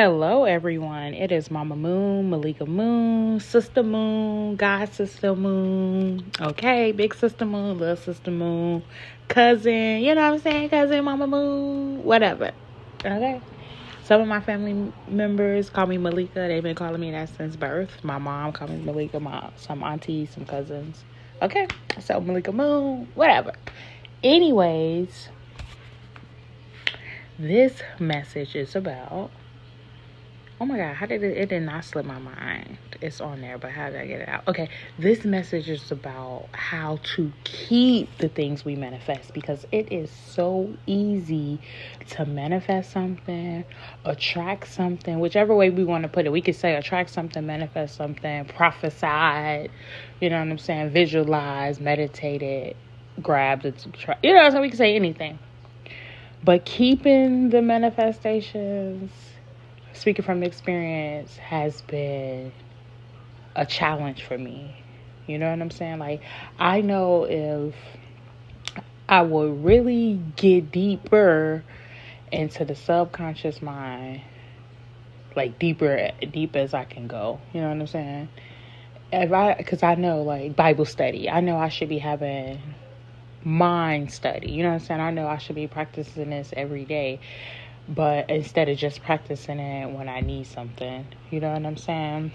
Hello, everyone. It is Mama Moon, Malika Moon, Sister Moon, God Sister Moon. Okay, Big Sister Moon, Little Sister Moon, cousin. You know what I'm saying? Cousin, Mama Moon, whatever. Okay. Some of my family members call me Malika. They've been calling me that since birth. My mom called me Malika. Some aunties, some cousins. Okay. So Malika Moon, whatever. Anyways, this message is about. Oh my God, how did it did not slip my mind. It's on there, but how did I get it out? Okay, this message is about how to keep the things we manifest, because it is so easy to manifest something, attract something, whichever way we want to put it. We could say attract something, manifest something, prophesy, you know what I'm saying, visualize, meditate it, grab it, you know, so we can say anything. But keeping the manifestations, speaking from experience, has been a challenge for me. You know what I'm saying? Like, I know if I would really get deeper into the subconscious mind, like deep as I can go. You know what I'm saying? Because I know, like, Bible study, I know I should be having mind study. You know what I'm saying? I know I should be practicing this every day. But instead of just practicing it when I need something, you know what I'm saying?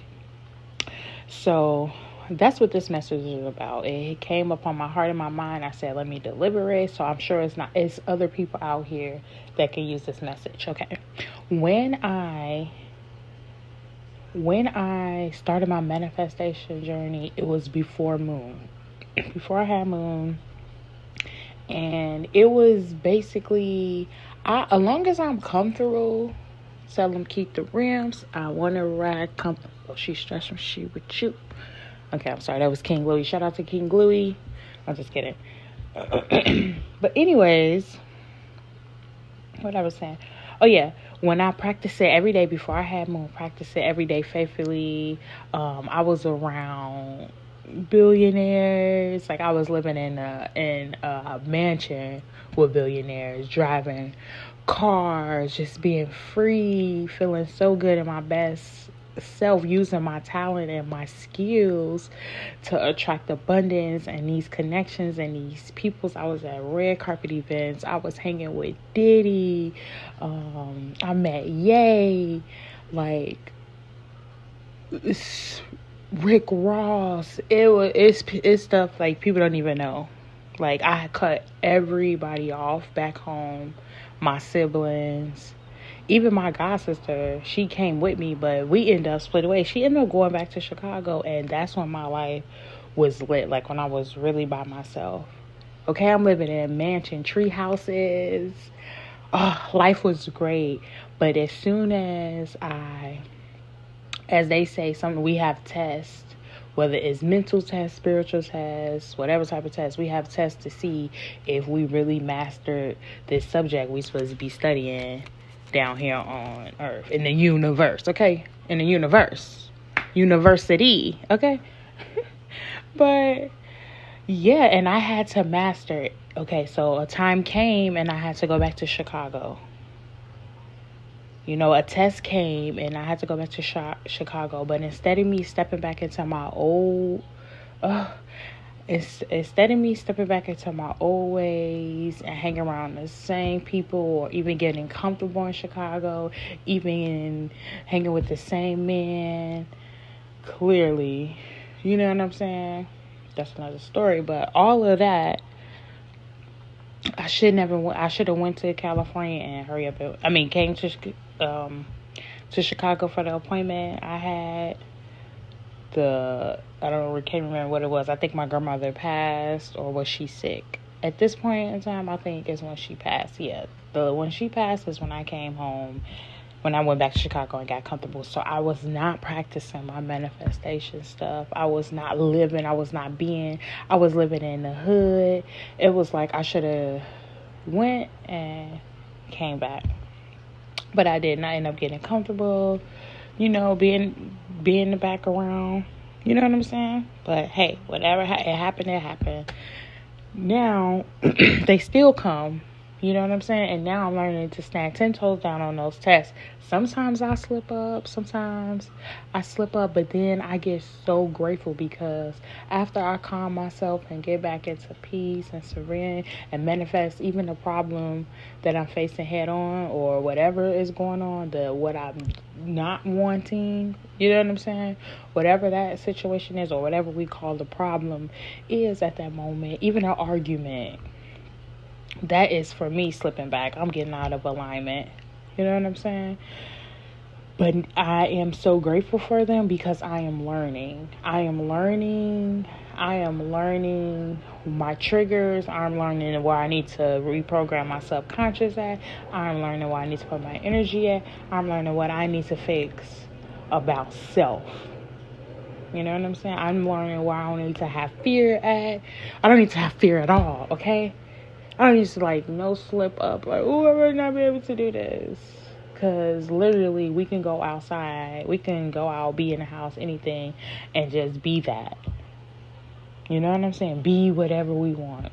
So that's what this message is about. It came upon my heart and my mind. I said, let me deliver it. So I'm sure it's other people out here that can use this message. Okay. When I started my manifestation journey, it was before moon. Before I had moon. And it was basically, as long as I'm comfortable, tell them keep the rims. I want to ride comfortable. She's stressing, she with you. Okay, I'm sorry. That was King Louie. Shout out to King Louie. I'm just kidding. But anyways, what I was saying. Oh, yeah. When I practiced it every day before I had moon, practice it every day faithfully. I was around billionaires. Like, I was living in a mansion with billionaires, driving cars, just being free, feeling so good in my best self, using my talent and my skills to attract abundance and these connections and these peoples. I was at red carpet events. I was hanging with Diddy. I met Ye, like Rick Ross. It's stuff like people don't even know. Like, I cut everybody off back home, my siblings, even my god sister. She came with me, but we ended up split away. She ended up going back to Chicago, and that's when my life was lit. Like, when I was really by myself. Okay, I'm living in mansion tree houses. Oh, life was great. But as soon as they say, we have tests, whether it's mental tests, spiritual tests, whatever type of test, we have tests to see if we really mastered this subject we supposed to be studying down here on Earth, in the universe, okay? In the university, okay? But yeah, and I had to master it. Okay, so a time came and I had to go back to Chicago. You know, a test came and I had to go back to Chicago. But instead of me stepping back into my old, instead of me stepping back into my old ways and hanging around the same people, or even getting comfortable in Chicago, even hanging with the same men, clearly, you know what I'm saying? That's another story. But all of that, I should have went to California and came to Chicago for the appointment. I had can't remember what it was. I think my grandmother passed, or was she sick? At this point in time, I think it's when she passed. Yeah, when she passed is when I came home, when I went back to Chicago and got comfortable. So I was not practicing my manifestation stuff. I was not living. I was not being. I was living in the hood. It was like I should have went and came back. But I didn't. I ended up getting comfortable, you know, being in the background. You know what I'm saying? But hey, whatever it happened, it happened. Now, they still come. You know what I'm saying? And now I'm learning to stand 10 toes down on those tests. Sometimes I slip up. But then I get so grateful because after I calm myself and get back into peace and serene and manifest even the problem that I'm facing head on or whatever is going on, what I'm not wanting, you know what I'm saying? Whatever that situation is or whatever we call the problem is at that moment, even an argument, that is for me slipping back. I'm getting out of alignment. You know what I'm saying? But I am so grateful for them because I am learning. I am learning my triggers. I'm learning where I need to reprogram my subconscious at. I'm learning where I need to put my energy at. I'm learning what I need to fix about self. You know what I'm saying? I'm learning where I don't need to have fear at. I don't need to have fear at all, okay? I don't need to no slip up oh, I might not be able to do this. Because literally we can go outside, we can go out, be in the house, anything, and just be that. You know what I'm saying? Be whatever we want.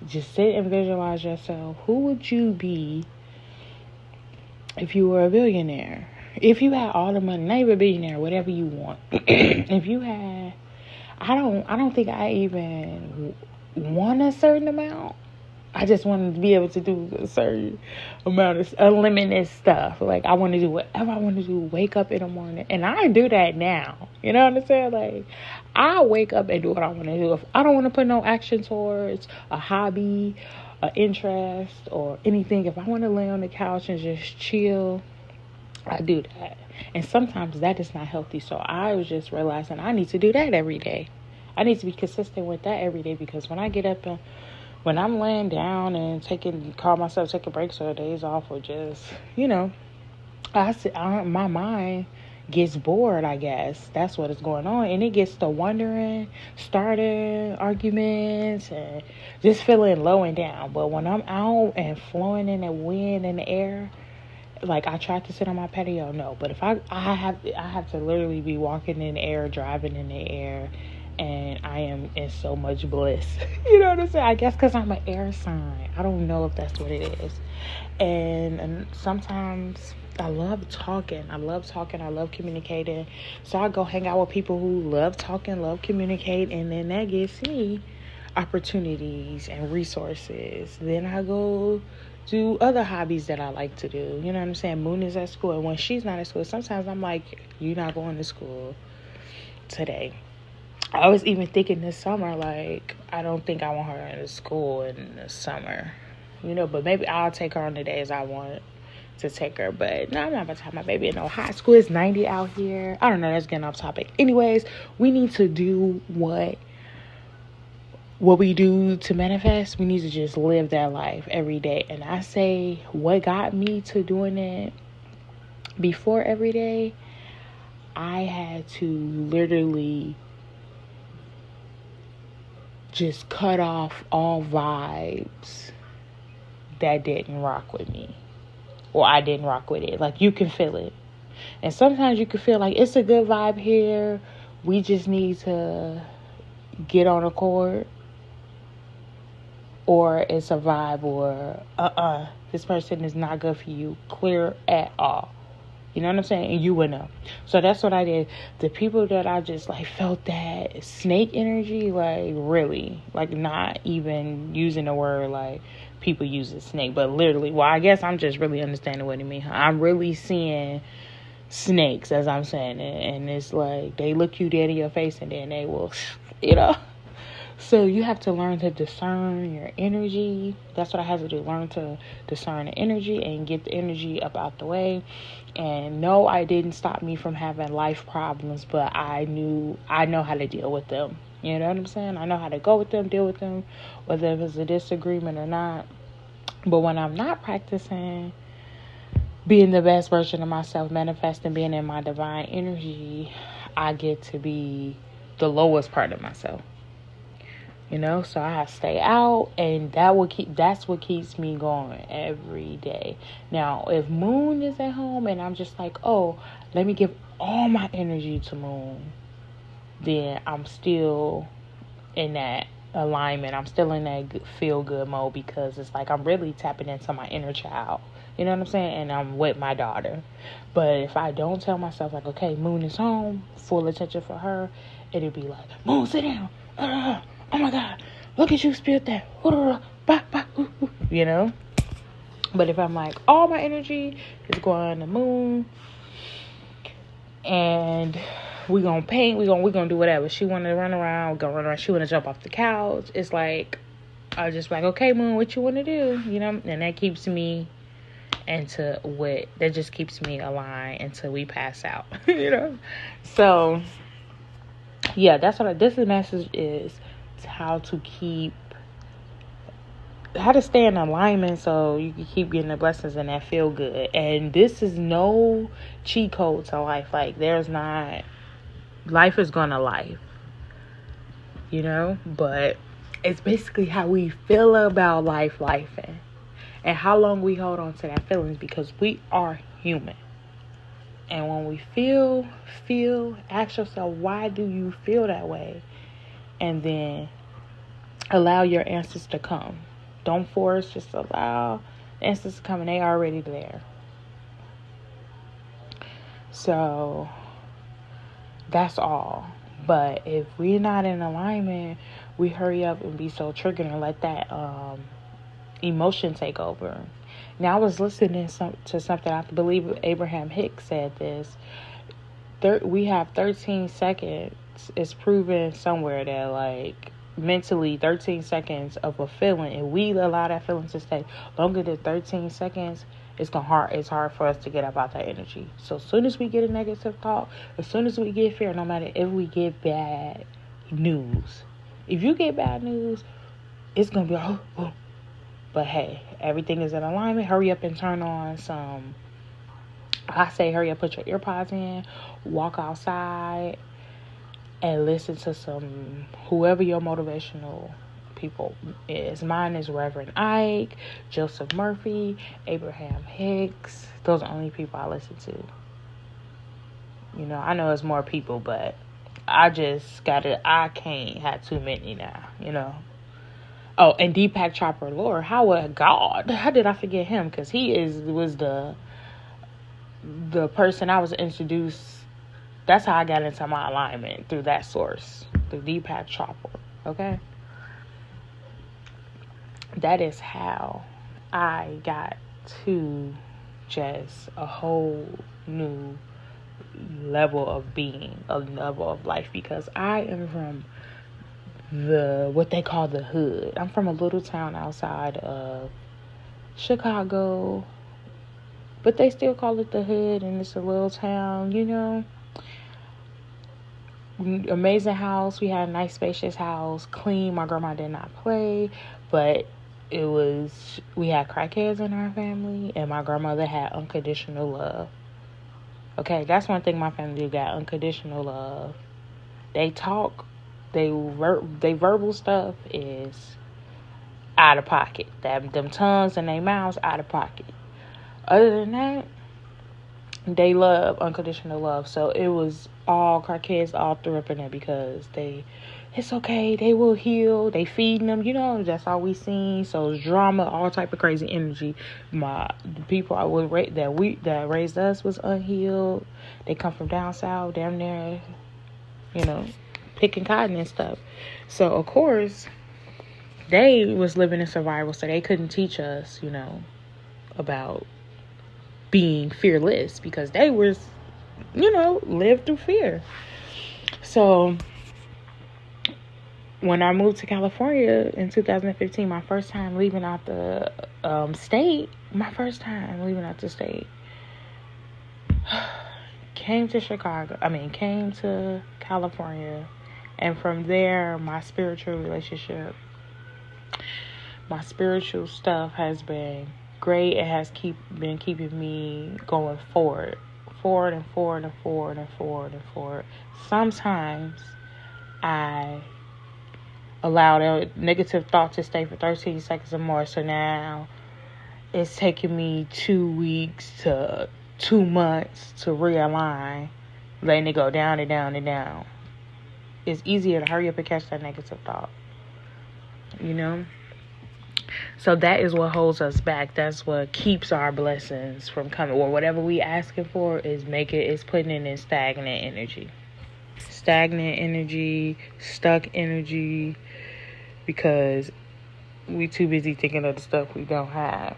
Just sit and visualize yourself. Who would you be if you were a billionaire? If you had all the money, not even a billionaire, whatever you want. If you had, I don't think I even want a certain amount. I just want to be able to do a certain amount of unlimited stuff. I want to do whatever I want to do. Wake up in the morning. And I do that now. You know what I'm saying? I wake up and do what I want to do. If I don't want to put no action towards a hobby, an interest, or anything, if I want to lay on the couch and just chill, I do that. And sometimes that is not healthy. So I was just realizing I need to do that every day. I need to be consistent with that every day because when I get up and when I'm laying down and call myself taking breaks or days off or just, my mind gets bored, I guess. That's what is going on. And it gets to wondering, starting arguments, and just feeling low and down. But when I'm out and flowing in the wind and the air, I tried to sit on my patio, no. But if I have to literally be walking in the air, driving in the air, and I am in so much bliss. You know what I'm saying? I guess because I'm an air sign. I don't know if that's what it is. And sometimes I love talking. I love communicating. So I go hang out with people who love talking, love communicate, and then that gives me opportunities and resources. Then I go do other hobbies that I like to do. You know what I'm saying? Moon is at school, and when she's not at school, sometimes I'm like, you're not going to school today. I was even thinking this summer, I don't think I want her in school in the summer, but maybe I'll take her on the days I want to take her. But no, I'm not about to have my baby in no high school. It's 90 out here. I don't know. That's getting off topic. Anyways, we need to do what we do to manifest. We need to just live that life every day. And I say what got me to doing it before every day, I had to literally just cut off all vibes that didn't rock with me, or I didn't rock with it. You can feel it, and sometimes you can feel it's a good vibe here, we just need to get on a chord, or it's a vibe, or this person is not good for you, clear at all. You know what I'm saying? And you would know. So that's what I did. The people that I just felt that snake energy, really, not even using the word people use a snake, but literally, well, I guess I'm just really understanding what it means. I'm really seeing snakes as I'm saying it, and it's they look you dead in your face and then they will, So you have to learn to discern your energy. That's what I had to do. Learn to discern the energy and get the energy up out the way. And no, I didn't stop me from having life problems, but I know how to deal with them. You know what I'm saying? I know how to go with them, deal with them, whether it's a disagreement or not. But when I'm not practicing being the best version of myself, manifesting, being in my divine energy, I get to be the lowest part of myself. So I have to stay out, and that's what keeps me going every day. Now, if Moon is at home and I'm just let me give all my energy to Moon, then I'm still in that alignment. I'm still in that feel good mode because it's like I'm really tapping into my inner child. You know what I'm saying? And I'm with my daughter. But if I don't tell myself, like, okay, Moon is home, full attention for her, it'll be like, Moon, sit down. Oh my God, look at you spilled that. You know? But if I'm like, all my energy is going to Moon, and we gonna paint, we gonna do whatever. She wanna run around, we gonna run around. She wanna jump off the couch. It's like, I just like, okay, Moon, what you wanna do? You know? And that keeps me that just keeps me aligned until we pass out. You know? So yeah, that's what this message is, how to stay in alignment so you can keep getting the blessings and that feel good. And this is no cheat code to life. Like, life is gonna life, you know? But it's basically how we feel about life and how long we hold on to that feelings, because we are human. And when we feel, ask yourself, why do you feel that way? And then allow your answers to come. Don't force, just allow the answers to come, and they are already there. So that's all. But if we're not in alignment, we hurry up and be so triggered and let that emotion take over. Now, I was listening to something, I believe Abraham Hicks said this. We have 13 seconds. It's proven somewhere that, like, mentally 13 seconds of a feeling, and we allow that feeling to stay longer than 13 seconds, it's hard for us to get up out that energy. So as soon as we get a negative thought, as soon as we get fear, no matter if we get bad news, if you get bad news, it's gonna be oh. But hey, everything is in alignment. Hurry up and turn on some, I say hurry up, put your ear pods in, walk outside, and listen to whoever your motivational people is. Mine is Reverend Ike, Joseph Murphy, Abraham Hicks. Those are the only people I listen to. You know, I know it's more people, but I can't have too many now, you know. Oh, and Deepak Chopra, Lord, how did I forget him? Because he was the person I was introduced. That's how I got into my alignment, through that source, through Deepak Chopra. Okay, that is how I got to just a whole new level of being, a level of life, because I am from what they call the hood. I'm from a little town outside of Chicago, but they still call it the hood, and it's a little town, you know. Amazing house. We had a nice spacious house, clean. My grandma did not play, but we had crackheads in our family, and my grandmother had unconditional love. Okay, that's one thing my family got, unconditional love. They talk. They verbal stuff is out of pocket. Them tongues and their mouths out of pocket. Other than that, they love unconditional love. So it was all crackheads all threw up in there because it's okay. They will heal. They feeding them. You know, that's all we seen. So it's drama, all type of crazy energy. The people that raised us was unhealed. They come from down south, down there, you know, picking cotton and stuff. So of course they was living in survival, so they couldn't teach us, you know, about being fearless, because they was, you know, lived through fear. So when I moved to California in 2015, my first time leaving out the state, came to California. And from there, my spiritual stuff has been great. It has been keeping me going forward. Sometimes I allow that negative thought to stay for 13 seconds or more. So now it's taking me 2 weeks to 2 months to realign, letting it go down and down and down. It's easier to hurry up and catch that negative thought. you know? So that is what holds us back. That's what keeps our blessings from coming. Or whatever we asking for is putting it in stagnant energy. Stagnant energy, stuck energy, because we too busy thinking of the stuff we don't have.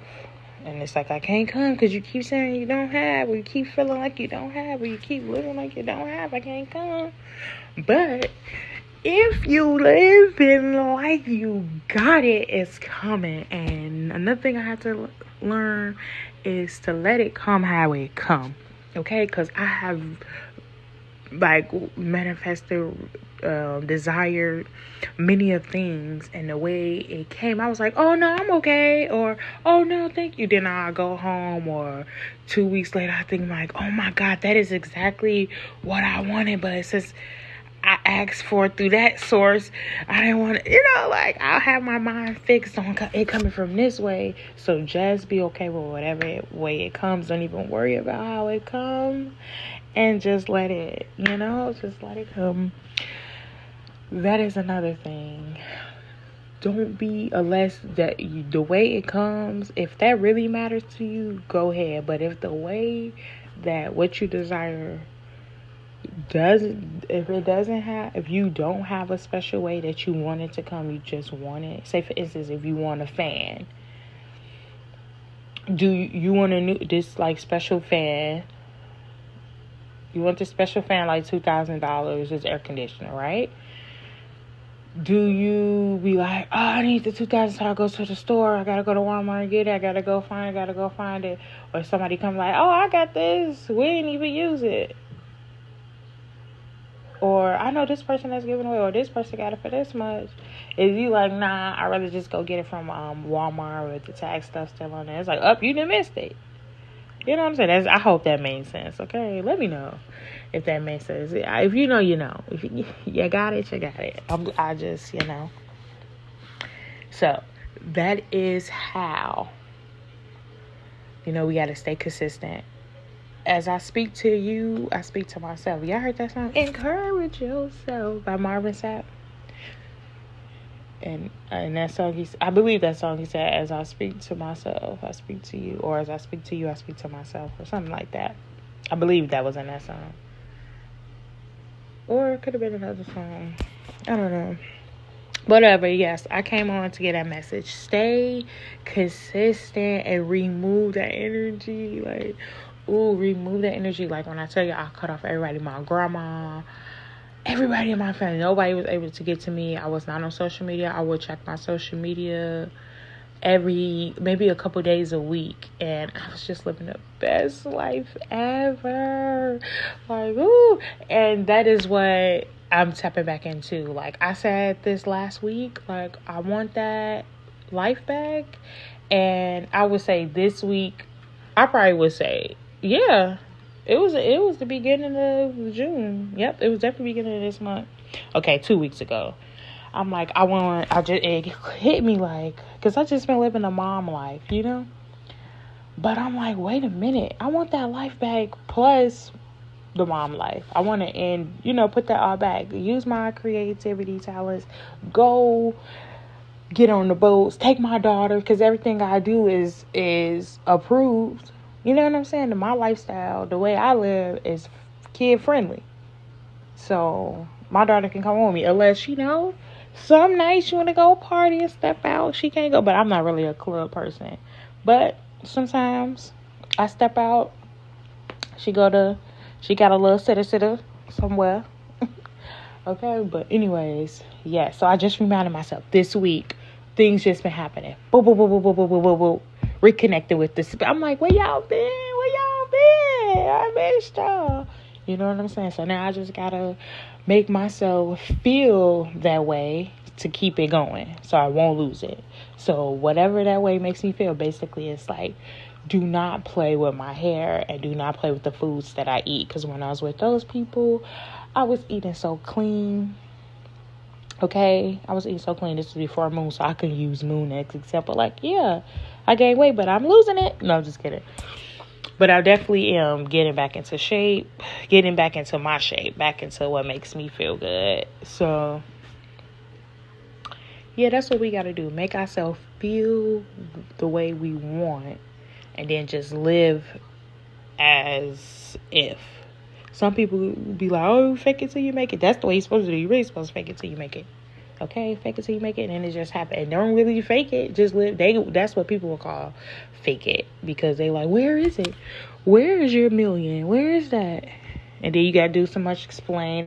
And it's like, I can't come because you keep saying you don't have, or you keep feeling like you don't have, or you keep living like you don't have. I can't come. But if you live in like you got it, it's coming. And another thing I had to learn is to let it come how it come. Okay? Because I have like manifested, desired many of things, and the way it came, I was like, oh no, I'm okay, or oh no, thank you. Then I go home, or 2 weeks later I think like, oh my God, that is exactly what I wanted, but it says I asked for it through that source. I didn't want to, like, I'll have my mind fixed on it coming from this way. So just be okay with whatever way it comes. Don't even worry about how it comes, and just let it, just let it come. That is another thing. Don't be, unless the way it comes, if that really matters to you, go ahead. But if the way that what you desire if you don't have a special way that you want it to come, you just want it. Say for instance, if you want a fan, do you want this like special fan? You want this special fan like $2,000, this air conditioner, right? Do you be like, oh, I need the $2,000, so I go to the store, I gotta go to Walmart and get it, I gotta go find it, or somebody come like, oh, I got this, we didn't even use it, or I know this person that's giving away, or this person got it for this much. Is you like, nah, I'd rather just go get it from Walmart with the tax stuff still on there. It's like, you done missed it. You know what I'm saying? I hope that made sense. Okay, let me know if that makes sense. If you know, you know. If you got it, you got it. I just, So that is how, we got to stay consistent. As I speak to you, I speak to myself. Y'all heard that song? Encourage Yourself by Marvin Sapp. And that song, I believe that song, he said, as I speak to myself, I speak to you. Or as I speak to you, I speak to myself. Or something like that. I believe that was in that song. Or it could have been another song. I don't know. Whatever, yes. I came on to get that message. Stay consistent and remove that energy. Like, remove that energy. Like when I tell you, I cut off everybody. My grandma, everybody in my family. Nobody was able to get to me. I was not on social media. I would check my social media maybe a couple days a week, and I was just living the best life ever. Like, and that is what I'm tapping back into. Like I said this last week, like I want that life back, and I would say this week, I probably would say, yeah, it was the beginning of June. Yep, it was definitely beginning of this month. Okay, 2 weeks ago. I'm like, it hit me like, because I just been living a mom life, But I'm like, wait a minute. I want that life back plus the mom life. I want to end, put that all back. Use my creativity talents. Go get on the boats. Take my daughter, because everything I do is approved. You know what I'm saying? My lifestyle, the way I live is kid friendly. So my daughter can come with me unless, some nights you want to go party and step out. She can't go, but I'm not really a club person. But sometimes I step out. She got a little sitter somewhere. Okay, but anyways, yeah. So I just reminded myself this week, things just been happening. Boop, boop, boop, boop, boop, boop, boop, boop. Reconnected with this. I'm like, where y'all been? I missed y'all. You know what I'm saying? So now I just gotta make myself feel that way to keep it going, so I won't lose it. So whatever that way makes me feel, basically, it's like, do not play with my hair and do not play with the foods that I eat. Because when I was with those people, I was eating so clean. Okay, I was eating so clean. This was before Moon, so I could use Moon as example. Like, yeah, I gained weight, but I'm losing it. No, I'm just kidding. But I definitely am getting back into shape, getting back into my shape, back into what makes me feel good. So, Yeah, that's what we got to do. Make ourselves feel the way we want, and then just live as if. Some people be like, oh, fake it till you make it. That's the way you're supposed to do. You're really supposed to fake it till you make it. Okay, fake it till you make it, and then it just happen. And don't really fake it. Just live. That's what people will call fake it, because they like, where is it? Where is your million? Where is that? And then you gotta do so much explain.